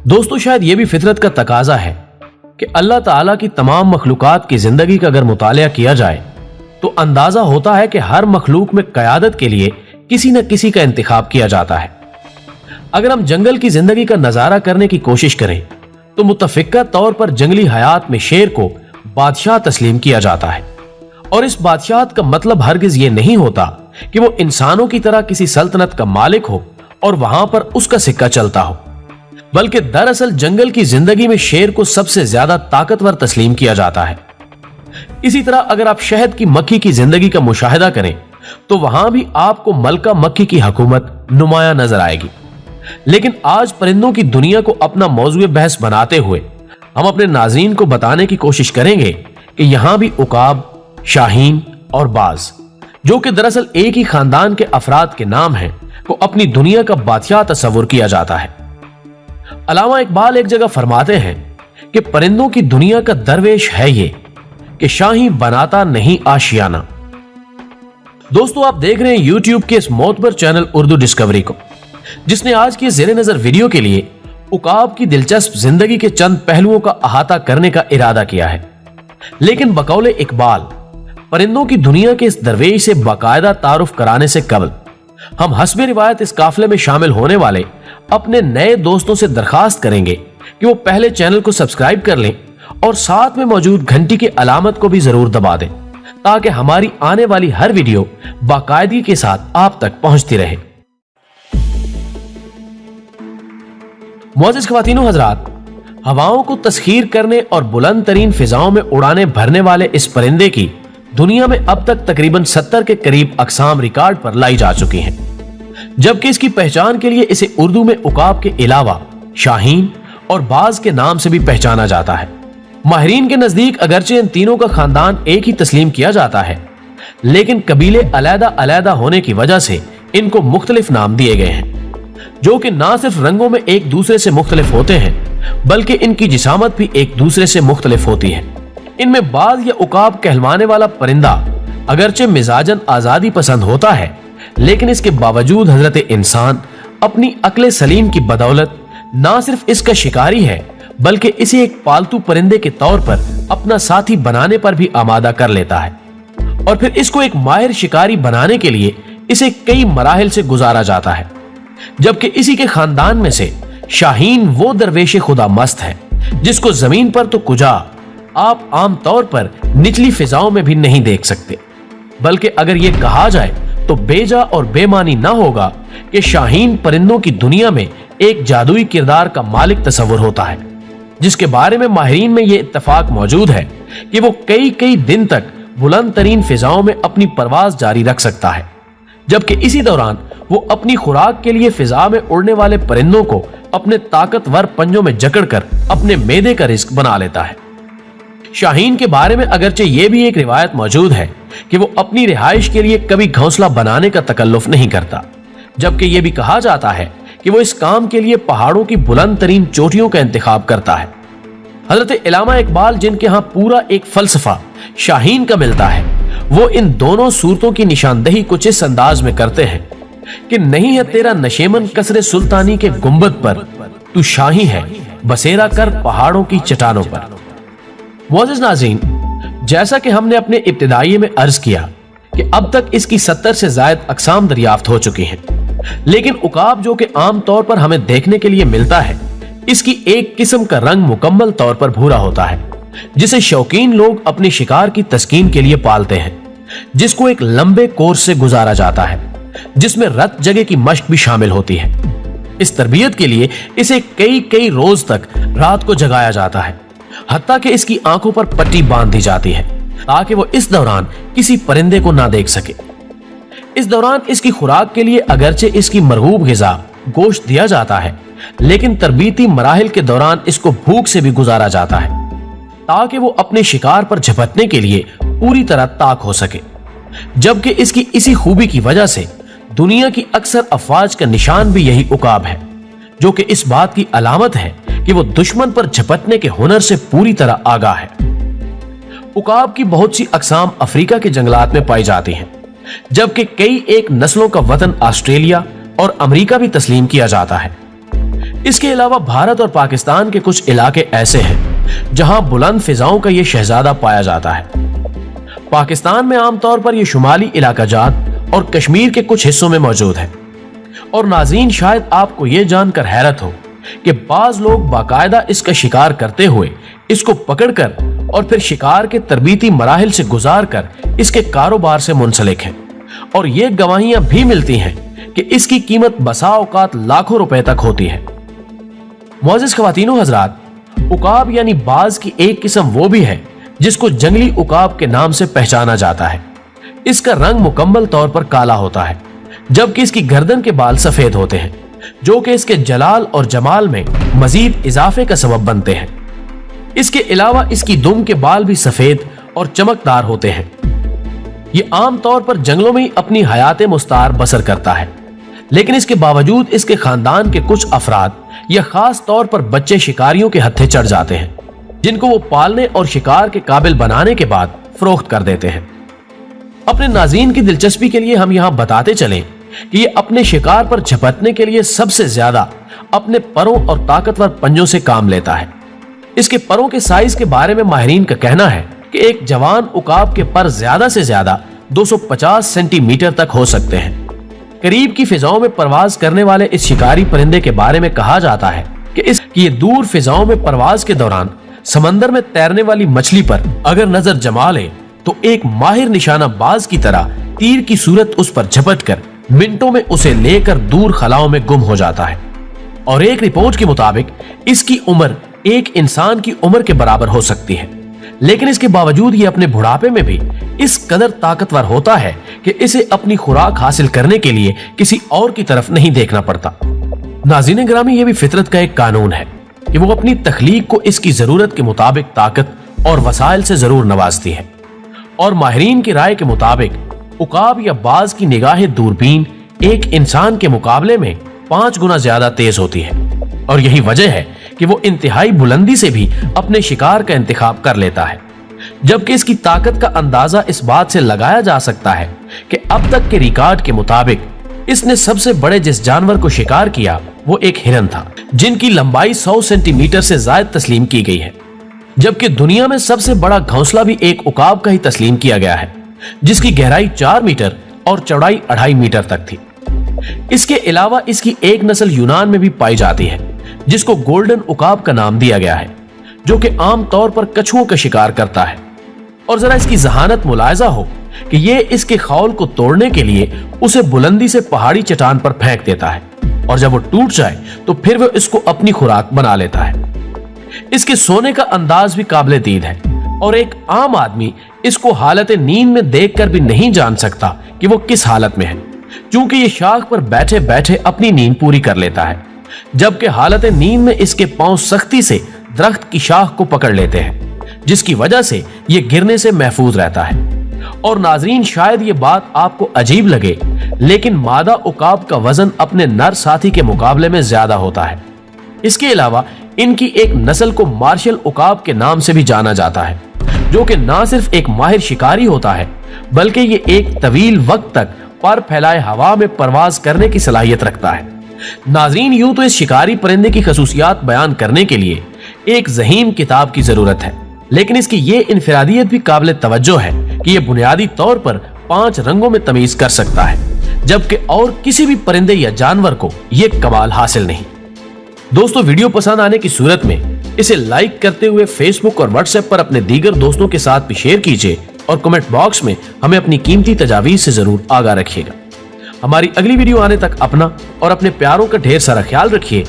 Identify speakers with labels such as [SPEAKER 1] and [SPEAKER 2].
[SPEAKER 1] दोस्तों, शायद ये भी फितरत का तकाजा है कि अल्लाह ताला की तमाम मखलूकात की जिंदगी का अगर मुतालिया किया जाए तो अंदाजा होता है कि हर मखलूक में क़यादत के लिए किसी न किसी का इंतखाब किया जाता है। अगर हम जंगल की जिंदगी का नजारा करने की कोशिश करें तो मुतफिक्का तौर पर जंगली हयात में शेर को बादशाह तस्लीम किया जाता है, और इस बादशाहत का मतलब हरगिज ये नहीं होता कि वो इंसानों की तरह किसी सल्तनत का मालिक हो और वहां पर उसका सिक्का चलता हो, बल्कि दरअसल जंगल की जिंदगी में शेर को सबसे ज्यादा ताकतवर तस्लीम किया जाता है। इसी तरह अगर आप शहद की मक्खी की जिंदगी का मुशाहिदा करें तो वहां भी आपको मलका मक्खी की हुकूमत नुमाया नजर आएगी। लेकिन आज परिंदों की दुनिया को अपना मौजूए बहस बनाते हुए हम अपने नाज़रीन को बताने की कोशिश करेंगे कि यहां भी उकाब, शाहीन और बाज, जो कि दरअसल एक ही खानदान के अफराद के नाम हैं, को अपनी दुनिया का बादशाह तस्वुर किया जाता है। अल्लामा इकबाल एक जगह फरमाते हैं कि परिंदों की दुनिया का दरवेश है ये कि शाही बनाता नहीं आशियाना। दोस्तों, आप देख रहे हैं यूट्यूब के इस मोतबर चैनल उर्दू डिस्कवरी को, जिसने आज की ज़ेरे नजर वीडियो के लिए उकाब की दिलचस्प जिंदगी के चंद पहलुओं का अहाता करने का इरादा किया है। लेकिन बकौले इकबाल परिंदों की दुनिया के इस दरवेश से बाकायदा तारुफ कराने से कबल हम हस्बे रिवायत इस काफिले में शामिल होने वाले अपने नए दोस्तों से दरखास्त करेंगे कि वो पहले चैनल को सब्सक्राइब कर लें और साथ में मौजूद घंटी की अलामत को भी जरूर दबा दें, ताकि हमारी आने वाली हर वीडियो बाकायदगी के साथ आप तक पहुंचती रहे। मुअज़्ज़िज़ ख़वातीन व हज़रात, हवाओं को तस्खीर करने और बुलंद तरीन फिजाओं में उड़ाने भरने वाले इस परिंदे की दुनिया में अब तक तकरीबन 70 के करीब अक़साम रिकॉर्ड पर लाई जा चुकी हैं, जबकि इसकी पहचान के लिए इसे उर्दू में उकाब के अलावा शाहीन और बाज के नाम से भी पहचाना जाता है। माहिरीन के नजदीक अगरचे इन तीनों का खानदान एक ही तस्लीम किया जाता है, लेकिन कबीले अलहदा अलहदा होने की वजह से इनको मुख्तलिफ नाम दिए गए हैं, जो कि ना सिर्फ रंगों में एक दूसरे से मुख्तलिफ होते हैं बल्कि इनकी जिसामत भी एक दूसरे से मुख्तलिफ होती है। इनमें बाज या उकाब कहलवाने वाला परिंदा अगरचे मिजाजन आजादी पसंद होता है, लेकिन इसके बावजूद हजरत इंसान अपनी अक्ल सलीम की बदौलत ना सिर्फ इसका शिकारी है बल्कि इसे एक पालतू परिंदे के तौर पर अपना साथी बनाने पर भी आमादा कर लेता है, और फिर इसको एक माहिर शिकारी बनाने के लिए इसे कई मराहिल से गुजारा जाता है। जबकि इसी के खानदान में से शाहीन वो दरवेश खुदा मस्त है जिसको जमीन पर तो कुजा आप आम तौर पर निचली फिजाओं में भी नहीं देख सकते, बल्कि अगर ये कहा जाए तो बेजा और बेमानी ना होगा कि शाहीन परिंदों की दुनिया में एक जादुई किरदार का मालिक तस्वुर होता है, जिसके बारे में माहिरीन में ये इत्तफाक मौजूद है कि वो कई कई दिन तक बुलंद तरीन फिजाओं में अपनी परवाज जारी रख सकता है, जबकि इसी दौरान वो अपनी खुराक के लिए फिजा में उड़ने वाले परिंदों को अपने ताकतवर पंजों में जकड़कर अपने मैदे का रिस्क बना लेता है। शाहीन के बारे में अगरचे ये भी एक रिवायत मौजूद है कि वो अपनी रिहाइश के लिए कभी घोंसला बनाने का तकल्लुफ नहीं करता, जबकि ये भी कहा जाता है कि वो इस काम के लिए पहाड़ों की बुलंद तरीन चोटियों का इंतखाब करता है। हजरत अल्लामा इकबाल, जिनके यहाँ पूरा एक फलसफा शाहीन का मिलता है, वो इन दोनों सूरतों की निशानदही कुछ इस अंदाज में करते हैं कि नहीं है तेरा नशेमन कसरे सुल्तानी के गुंबद पर, तू शाही है बसेरा कर पहाड़ों की चट्टानों पर। मुअज़्ज़िज़ नाज़रीन, जैसा कि हमने अपने इब्तिदाई में अर्ज किया कि अब तक इसकी 70 से ज्यादा अक़साम दरियाफ्त हो चुकी हैं, लेकिन उकाब जो कि आम तौर पर हमें देखने के लिए मिलता है, इसकी एक किस्म का रंग मुकम्मल तौर पर भूरा होता है, जिसे शौकीन लोग अपने शिकार की तस्कीन के लिए पालते हैं, जिसको एक लंबे कोर्स से गुजारा जाता है जिसमें रत जगह की मश्क भी शामिल होती है। इस तरबियत के लिए इसे कई कई रोज तक रात को जगाया जाता है, हत्ता कि इसकी आंखों पर पट्टी बांध दी जाती है ताकि वो इस दौरान किसी परिंदे को ना देख सके। इस दौरान इसकी खुराक के लिए अगरचे इसकी मरगूब ग़िज़ा गोश्त दिया जाता है, लेकिन तरबीती मराहिल के दौरान इसको भूख से भी गुजारा जाता है ताकि वो अपने शिकार पर झपटने के लिए पूरी तरह ताक हो सके। जबकि इसकी इसी खूबी की वजह से दुनिया की अक्सर अफवाज का निशान भी यही उकाब है, जो कि इस बात की अलामत है कि वो दुश्मन पर झपटने के हुनर से पूरी तरह आगाह है। उकाब की बहुत सी अक़साम अफ्रीका के जंगलात में पाई जाती हैं, जबकि कई एक नस्लों का वतन ऑस्ट्रेलिया और अमेरिका भी तस्लीम किया जाता है। इसके अलावा भारत और पाकिस्तान के कुछ इलाके ऐसे हैं जहां बुलंद फिजाओं का यह शहजादा पाया जाता है। पाकिस्तान में आमतौर पर यह शुमाली इलाका जात और कश्मीर के कुछ हिस्सों में मौजूद है। और नाज़रीन, शायद आपको यह जानकर हैरत हो कि बाज लोग बाकायदा इसका शिकार करते हुए इसको पकड़कर और फिर शिकार के तरबीती मराहिल से गुजार कर इसके कारोबार से मुंसलिक हैं। और ये गवाहियां भी मिलती हैं कि इसकी कीमत बसा औकात लाखों रुपए तक होती है। मुअज़्ज़िज़ ख़वातीनो हज़रात, उकाब यानी बाज की एक किस्म वो भी है जिसको जंगली उकाब के नाम से पहचाना जाता है। इसका रंग मुकम्मल तौर पर काला होता है, जबकि इसकी गर्दन के बाल सफेद होते हैं, जो कि इसके जलाल और जमाल में मजीद इजाफे का सबब बनते हैं। इसके अलावा इसकी दुम के बाल भी सफेद और चमकदार होते हैं। ये आमतौर पर जंगलों में ही अपनी हयात मुस्तार बसर करता है, लेकिन इसके बावजूद इसके खानदान के कुछ अफराद या खास तौर पर बच्चे शिकारियों के हत्थे चढ़ जाते हैं, जिनको वो पालने और शिकार के काबिल बनाने के बाद फरोख्त कर देते हैं। अपने नाज़रीन की दिलचस्पी के लिए हम यहाँ बताते चलें कि ये अपने शिकार पर झपटने के लिए सबसे ज्यादा अपने परों और ताकतवर पंजों से काम लेता है। इसके परों के साइज के बारे में माहिरीन का कहना है कि एक जवान उकाब के पर ज्यादा से ज्यादा 250 सेंटीमीटर तक हो सकते हैं। करीब की फिजाओं में परवाज करने वाले इस शिकारी परिंदे के बारे में कहा जाता है कि ये दूर फिजाओं में परवाज के दौरान समंदर में तैरने वाली मछली पर अगर नजर जमा ले तो एक माहिर निशाना बाज की तरह तीर की सूरत उस पर झपट कर मिनटों में उसे लेकर दूर खलाओं में गुम हो जाता है। और एक रिपोर्ट के मुताबिक इसकी उम्र एक इंसान की उम्र के बराबर हो सकती है, लेकिन इसके बावजूद ये अपने बुढ़ापे में भी इस कदर ताकतवर होता है कि इसे अपनी खुराक हासिल करने के लिए किसी और की तरफ नहीं देखना पड़ता। नाज़रीन ग्रामी, ये भी फितरत का एक कानून है कि वो अपनी तख्लीक को इसकी जरूरत के मुताबिक ताकत और वसाइल से जरूर नवाजती है। और माहिरीन की राय के मुताबिक उकाब या बाज की निगाह दूरबीन एक इंसान के मुकाबले में 5 गुना ज्यादा तेज होती है। और यही वजह है कि वो इंतहाई बुलंदी से भी अपने शिकार का इंतखाब कर लेता है। जबकि इसकी ताकत का अंदाजा इस बात से लगाया जा सकता है कि अब तक के रिकॉर्ड के मुताबिक इसने सबसे बड़े जिस जानवर को शिकार किया वो एक हिरन था, जिनकी लंबाई 100 सेंटीमीटर से ज्यादा तस्लीम की गई है। जबकि दुनिया में सबसे बड़ा घोंसला भी एक उकाब का ही तस्लीम किया गया है, जिसकी गहराई 4 मीटर और चौड़ाई 2.5 मीटर तक थी। इसके अलावा इसकी एक नस्ल यूनान में भी पाई जाती है, जिसको गोल्डन उकाब का नाम दिया गया है, जो कि आम तौर पर कछुओं का शिकार करता है। और जरा इसकी जहानत मुलायजा हो कि ये इसके खौल को तोड़ने के लिए उसे बुलंदी से पहाड़ी चट्टान पर फेंक देता है, और जब वो टूट जाए तो फिर वो इसको अपनी खुराक बना लेता है। इसके सोने का अंदाज भी काबिल दीद है, और एक आम आदमी इसको हालत नींद में देखकर भी नहीं जान सकता कि वो किस हालत में है, क्योंकि ये शाख पर बैठे बैठे अपनी नींद पूरी कर लेता है, जबकि हालत नींद में इसके पांव सख्ती से दरख्त की शाख को पकड़ लेते हैं, जिसकी वजह से ये गिरने से महफूज रहता है। और नाजरीन, शायद ये बात आपको अजीब लगे, लेकिन मादा उकाब का वजन अपने नर साथी के मुकाबले में ज्यादा होता है। इसके अलावा इनकी एक नस्ल को मार्शल उकाब के नाम से भी जाना जाता है, जो कि ना सिर्फ एक माहिर शिकारी होता है, बल्कि ये एक तवील वक्त तक पर फैलाए हवा में परवाज करने की सलाहियत रखता है। नाजरीन, यूं तो इस शिकारी परिंदे की खसूसियात बयान करने के लिए एक ज़हीन किताब की जरूरत है, लेकिन इसकी ये इनफरादियत भी काबिल तवज्जो है कि यह बुनियादी तौर पर 5 रंगों में तमीज कर सकता है, जबकि और किसी भी परिंदे या जानवर को यह कमाल हासिल नहीं। दोस्तों, वीडियो पसंद आने की सूरत में इसे लाइक करते हुए फेसबुक और व्हाट्सएप पर अपने दीगर दोस्तों के साथ भी शेयर कीजिए, और कमेंट बॉक्स में हमें अपनी कीमती तजावीज से जरूर आगाह रखिएगा। हमारी अगली वीडियो आने तक अपना और अपने प्यारों का ढेर सारा ख्याल रखिए।